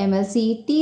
MLC T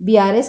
BRS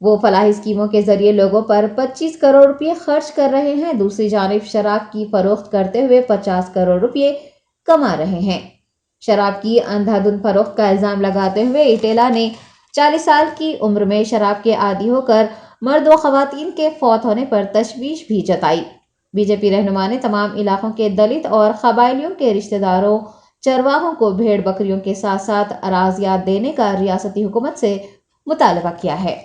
وہ فلاحی اسکیموں کے ذریعے لوگوں پر 25 کروڑ روپے خرچ کر رہے ہیں، دوسری جانب شراب کی فروخت کرتے ہوئے 50 کروڑ روپے کما رہے ہیں۔ شراب کی اندھا دھند فروخت کا الزام لگاتے ہوئے ایٹیلا نے 40 سال کی عمر میں شراب کے عادی ہو کر مرد و خواتین کے فوت ہونے پر تشویش بھی جتائی۔ بی جے پی رہنما نے تمام علاقوں کے دلت اور قبائلیوں کے رشتہ داروں چرواہوں کو بھیڑ بکریوں کے ساتھ ساتھ اراضیات دینے کا ریاستی حکومت سے مطالبہ کیا ہے۔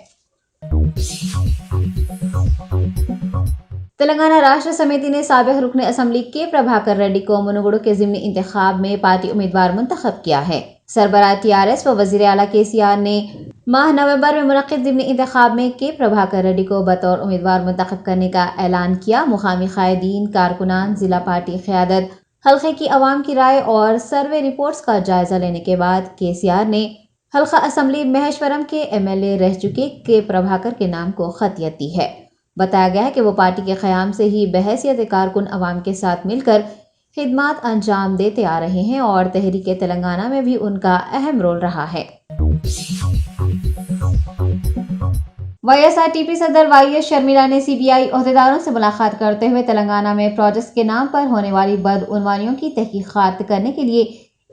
تلنگانہ راشٹر سمیتی نے سابق رکن اسمبلی کے پربھاکر ریڈی کو منوگڑو کے ضمنی انتخاب میں پارٹی امیدوار منتخب کیا ہے۔ سربراہ TRS و وزیر اعلیٰ KCR نے ماہ نومبر میں منعقد ضمنی انتخاب میں کے پربھاکر ریڈی کو بطور امیدوار منتخب کرنے کا اعلان کیا۔ مقامی قائدین، کارکنان، ضلع پارٹی قیادت، حلقے کی عوام کی رائے اور سروے رپورٹس کا جائزہ لینے کے بعد KCR نے حلقہ اسمبلی مہیشورم کے MLA رہ چکے کے پربھاکر کے نام کو خطیت دی ہے۔ بتایا گیا ہے کہ وہ پارٹی کے قیام سے ہی بحیثیت کارکن عوام کے ساتھ مل کر خدمات انجام دیتے آ رہے ہیں اور تحریک تلنگانہ میں بھی ان کا اہم رول رہا ہے۔ YSRTP صدر YS شرمیلا نے CBI عہدیداروں سے ملاقات کرتے ہوئے تلنگانہ میں پروجیکٹس کے نام پر ہونے والی بدعنوانیوں کی تحقیقات کرنے کے لیے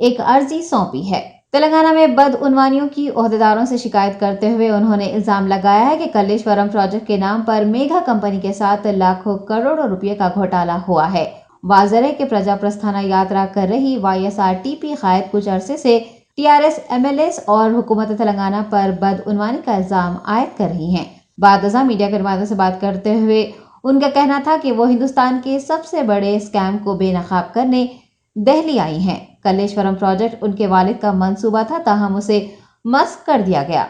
ایک عرضی سونپی ہے۔ تلنگانہ میں بدعنوانیوں کی عہدیداروں سے شکایت کرتے ہوئے انہوں نے الزام لگایا ہے کہ کلیشورم پروجیکٹ کے نام پر میگھا کمپنی کے ساتھ لاکھوں کروڑوں روپے کا گھوٹالا ہوا ہے۔ واضح ہے کہ پرجا پرستھانا یاترا کر رہی YSRTP قائد کچھ عرصے سے TRS MLAs اور حکومت تلنگانہ پر بدعنوانی کا الزام عائد کر رہی ہیں۔ بعد ازاں میڈیا کے نمائندوں سے بات کرتے ہوئے ان کا کہنا تھا کہ وہ ہندوستان کے سب سے بڑے اسکیم کو بے نقاب کرنے دہلی آئی ہیں۔ کلیشورم پروجیکٹ ان کے والد کا منصوبہ تھا، تاہم اسے مسخ کر دیا گیا۔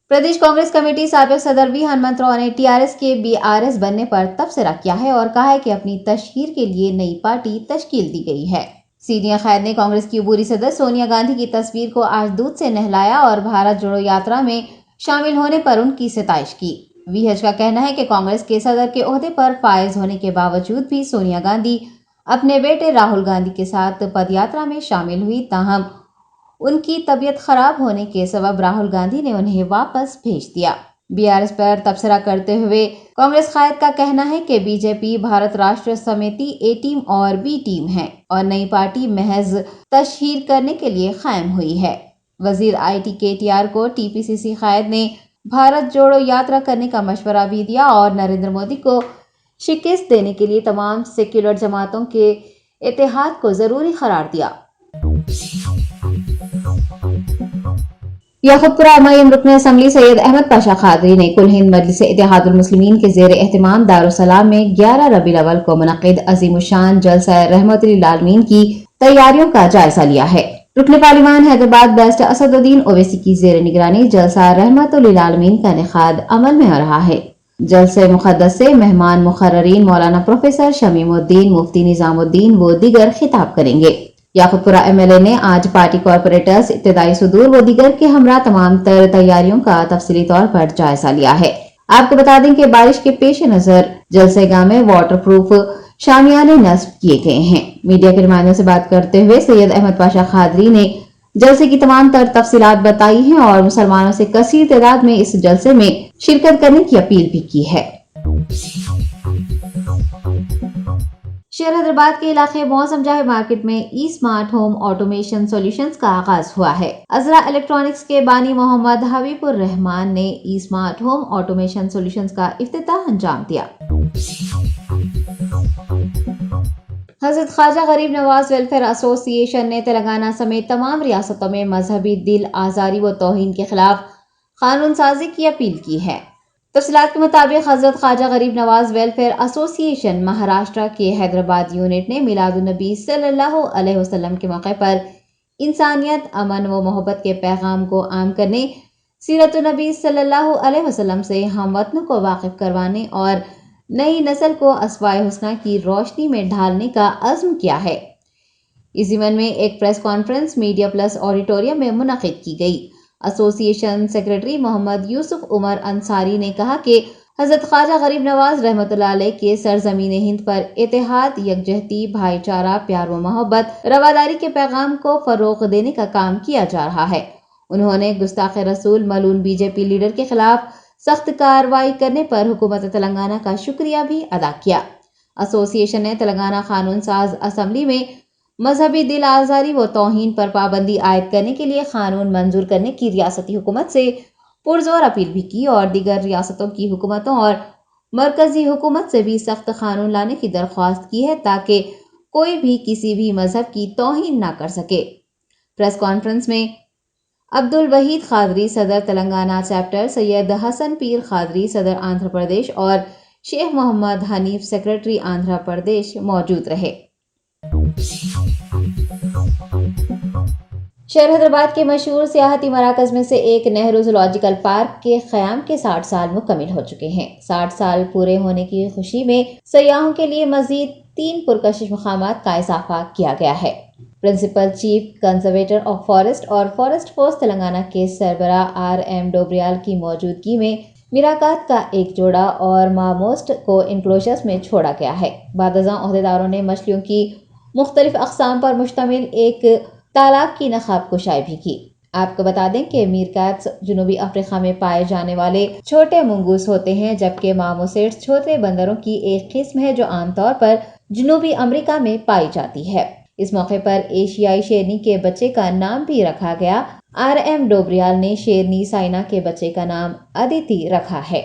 پردیش کانگریس کمیٹی سابق صدر وی ہنمنت راؤ نے TRS کے BRS بننے پر تبصرہ کیا ہے اور کہا ہے کہ اپنی تشہیر کے لیے نئی پارٹی تشکیل دی گئی ہے۔ سینئر قائد نے کانگریس کی عبوری صدر سونیا گاندھی کی تصویر کو آج دودھ سے نہلایا اور بھارت جوڑو یاترا میں شامل ہونے پر ان کی ستائش کی۔ VH کا کہنا ہے کہ کانگریس کے صدر کے عہدے پر فائز ہونے کے باوجود بھی سونیا گاندھی اپنے بیٹے راہل گاندھی کے ساتھ پد یاترا میں شامل ہوئی، تاہم ان کی طبیعت خراب ہونے کے سبب راہل گاندھی نے انہیں واپس بھیج دیا۔ BRS پر تبصرہ کرتے ہوئے کانگریس قائد کا کہنا ہے کہ BJP Bharat Rashtra Samithi A team اور B ٹیم ہے اور نئی پارٹی محض تشہیر کرنے کے لیے قائم ہوئی ہے۔ وزیر IT KTR کو TPCC قائد نے بھارت جوڑو یاترا کرنے کا مشورہ بھی دیا اور نریندر مودی کو شکست دینے کے لیے تمام سیکولر جماعتوں کے اتحاد کو ضروری قرار دیا۔ یاقوت پورہ MIM رکن اسمبلی سید احمد پاشا قادری نے کل ہند مجلس اتحاد المسلمین کے زیر اہتمام دارالسلام میں 11 ربیع الاول کو منعقد عظیم الشان جلسہ رحمت للعالمین کی تیاریوں کا جائزہ لیا ہے۔ رکن پارلیمان حیدرآباد بیرسٹر اسد الدین اویسی کی زیر نگرانی جلسہ رحمت للعالمین کا انعقاد عمل میں آ رہا ہے۔ جلسہ مقدس سے مہمان مقررین مولانا پروفیسر شمیم الدین، مفتی نظام الدین و دیگر خطاب کریں گے۔ یاقوت پورہ MLA نے آج پارٹی کارپوریٹرز، ابتدائی صدور و دیگر کے ہمراہ تمام تر تیاریوں کا تفصیلی طور پر جائزہ لیا ہے۔ آپ کو بتا دیں کہ بارش کے پیش نظر جلسہ گاہ میں واٹر پروف شامیانے نصب کیے گئے ہیں۔ میڈیا کے نمائندوں سے بات کرتے ہوئے سید احمد پاشا قادری نے جلسے کی تمام تر تفصیلات بتائی ہیں اور مسلمانوں سے کثیر تعداد میں اس جلسے میں شرکت کرنے کی اپیل بھی کی ہے۔ شہر حیدرآباد کے علاقے موسم جاہ مارکیٹ میں ای سمارٹ ہوم آٹومیشن سولوشنز کا آغاز ہوا ہے۔ عزرا الیکٹرانکس کے بانی محمد حبیب الرحمان نے ای سمارٹ ہوم آٹومیشن سولوشنز کا افتتاح انجام دیا۔ حضرت خواجہ غریب نواز ویلفیئر ایسوسی ایشن نے تلنگانہ سمیت تمام ریاستوں میں مذہبی دل آزاری و توہین کے خلاف قانون سازی کی اپیل کی ہے۔ تفصیلات کے مطابق حضرت خواجہ غریب نواز ویلفیئر ایسوسی ایشن مہاراشٹر کے حیدرآباد یونٹ نے میلاد النبی صلی اللہ علیہ وسلم کے موقع پر انسانیت، امن و محبت کے پیغام کو عام کرنے، سیرت النبی صلی اللہ علیہ وسلم سے ہم وطنوں کو واقف کروانے اور نئی نسل کو اسوائے حسنہ کی روشنی میں ڈھالنے کا عزم کیا ہے۔ اس ضمن میں ایک press conference media plus auditorium میں منعقد کی گئی۔ ایسوسی ایشن سیکریٹری محمد یوسف عمر انصاری نے کہا کہ حضرت خواجہ غریب نواز رحمۃ اللہ علیہ کے سرزمین ہند پر اتحاد، یکجہتی، بھائی چارہ، پیار و محبت، رواداری کے پیغام کو فروغ دینے کا کام کیا جا رہا ہے۔ انہوں نے گستاخ رسول ملعون بی جے پی لیڈر کے خلاف سخت کارروائی کرنے پر حکومت تلنگانہ کا شکریہ بھی ادا کیا۔ ایسوسی ایشن نے تلنگانہ قانون ساز اسمبلی میں مذہبی دل آزاری و توہین پر پابندی عائد کرنے کے لیے قانون منظور کرنے کی ریاستی حکومت سے پرزور اپیل بھی کی اور دیگر ریاستوں کی حکومتوں اور مرکزی حکومت سے بھی سخت قانون لانے کی درخواست کی ہے تاکہ کوئی بھی کسی بھی مذہب کی توہین نہ کر سکے۔ پریس کانفرنس میں عبدالوحید قادری صدر تلنگانہ چیپٹر، سید حسن پیر قادری صدر آندھرا پردیش اور شیخ محمد حنیف سیکریٹری آندھرا پردیش موجود رہے۔ شہر حیدرآباد کے مشہور سیاحتی مراکز میں سے ایک نہرو زولوجیکل پارک کے قیام کے 60 سال مکمل ہو چکے ہیں۔ 60 سال پورے ہونے کی خوشی میں سیاحوں کے لیے مزید 3 پرکشش مقامات کا اضافہ کیا گیا ہے۔ Principal chief conservator of forest اور فارسٹ فورس تلنگانہ کے سربراہ RM ڈوبریال کی موجودگی میں میراکات کا ایک جوڑا اور ماموسٹ کو انکلوژرز میں چھوڑا گیا ہے۔ بعد ازاں عہدیداروں نے مچھلیوں کی مختلف اقسام پر مشتمل ایک تالاب کی نقاب کشائی بھی کی۔ آپ کو بتا دیں کہ میرکیٹس جنوبی افریقہ میں پائے جانے والے چھوٹے منگوس ہوتے ہیں، جبکہ ماموسیٹس چھوٹے بندروں کی ایک قسم ہے جو عام طور پر جنوبی امریکہ میں پائی جاتی ہے۔ اس موقع پر ایشیائی شیرنی کے بچے کا نام بھی رکھا گیا۔ RM ڈوبریال نے شیرنی سائنا کے بچے کا نام ادیتی رکھا ہے۔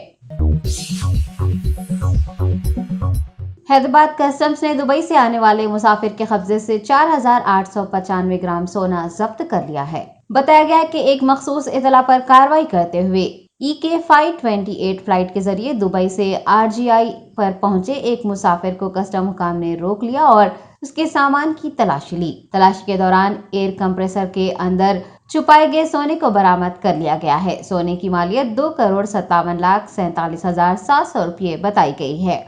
حیدرآباد کسٹمز نے دبئی سے آنے والے مسافر کے قبضے سے 4895 گرام سونا ضبط کر لیا ہے۔ بتایا گیا کہ ایک مخصوص اطلاع پر کارروائی کرتے ہوئے EK528 فلائٹ کے ذریعے دبئی سے RGI پر پہنچے ایک مسافر کو کسٹم حکام نے روک لیا اور اس کے سامان کی تلاشی لی۔ تلاشی کے دوران ایئر کمپریسر کے اندر چھپائے گئے سونے کو برآمد کر لیا گیا ہے۔ سونے کی مالیت 2,57,47,700 روپے بتائی گئی ہے۔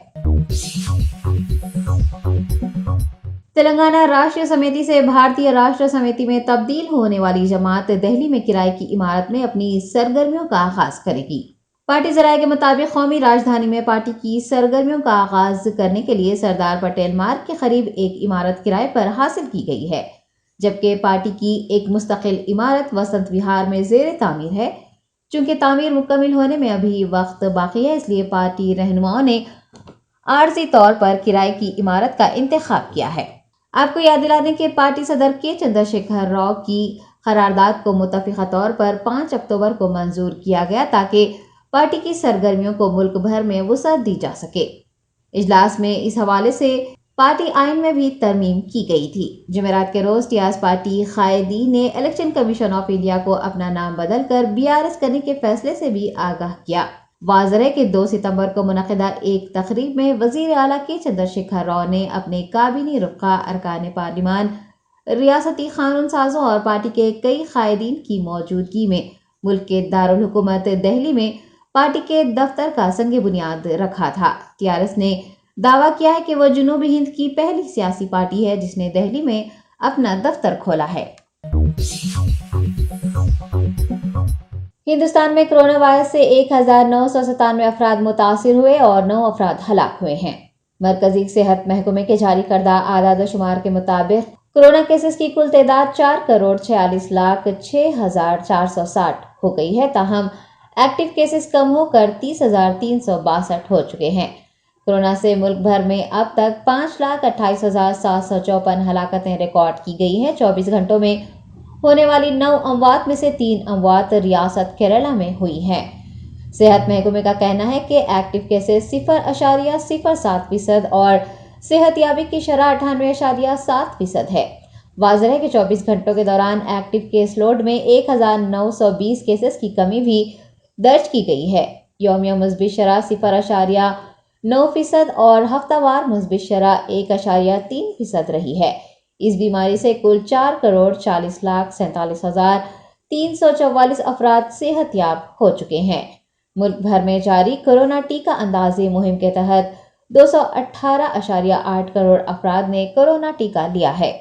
تلنگانہ راشٹریہ سمیتی سے بھارتیہ راشٹریہ سمیتی میں تبدیل ہونے والی جماعت دہلی میں کرائے کی عمارت میں اپنی سرگرمیوں کا آغاز کرے گی۔ پارٹی ذرائع کے مطابق قومی راجدھانی میں پارٹی کی سرگرمیوں کا آغاز کرنے کے لیے سردار پٹیل مارگ کے قریب ایک عمارت کرائے پر حاصل کی گئی ہے، جبکہ پارٹی کی ایک مستقل عمارت وسنت وہار میں زیر تعمیر ہے۔ چونکہ تعمیر مکمل ہونے میں ابھی وقت باقی ہے، اس لیے پارٹی رہنماؤں نے عارضی طور پر کرائے کی عمارت کا انتخاب کیا ہے۔ آپ کو یاد دلا دیں کہ پارٹی صدر کے چندر شیکھر راؤ کی قرارداد کو متفقہ طور پر 5 اکتوبر کو منظور کیا گیا تاکہ پارٹی کی سرگرمیوں کو ملک بھر میں وسعت دی جا سکے۔ اجلاس میں اس حوالے سے پارٹی آئین میں بھی ترمیم کی گئی تھی۔ جمعرات کے روز ٹیاز پارٹی قائدین نے الیکشن کمیشن آف انڈیا کو اپنا نام بدل کر BRS کرنے کے فیصلے سے بھی آگاہ کیا۔ واضح ہے کہ 2 ستمبر کو منعقدہ ایک تقریب میں وزیر اعلیٰ کے چندر شیکھر راؤ نے اپنے کابینی رفقا، ارکان پارلیمان، ریاستی قانون سازوں اور پارٹی کے کئی قائدین کی موجودگی میں ملک کے دارالحکومت دہلی میں پارٹی کے دفتر کا سنگ بنیاد رکھا تھا۔ TRS نے دعویٰ کیا ہے کہ وہ جنوبی ہند کی پہلی سیاسی پارٹی ہے جس نے دہلی میں اپنا دفتر کھولا ہے۔ ہندوستان میں کرونا وائرس سے 1997 افراد متاثر ہوئے اور 9 افراد ہلاک ہوئے ہیں۔ مرکزی صحت محکمے کے جاری کردہ اعداد و شمار کے مطابق کرونا کیسز کی کل تعداد 4,46,06,460 ہو گئی ہے، تاہم ایکٹیو کیسز کم ہو کر 30,362 ہو چکے ہیں۔ کورونا سے ملک بھر میں اب تک 5,28,754 ہلاکتیں ریکارڈ کی گئی ہیں۔ 24 گھنٹوں میں ہونے والی 9 اموات میں سے 3 اموات ریاست کیرالہ میں ہوئی ہیں۔ صحت محکمے کا کہنا ہے کہ ایکٹیو کیسز 0.07% اور صحت یابی کی شرح 98.7% ہے۔ واضح ہے کہ 24 گھنٹوں کے دوران ایکٹیو کیس لوڈ میں 1,920 کیسز کی کمی بھی درج کی گئی ہے۔ یومیہ مثبت شرح 0.9% اور ہفتہ وار مثبت شرح 1.3% رہی ہے۔ اس بیماری سے کل 4,40,47,344 افراد صحت یاب ہو چکے ہیں۔ ملک بھر میں جاری کورونا ٹیکہ اندازی مہم کے تحت 218.8 کروڑ افراد نے کورونا ٹیکہ لیا ہے۔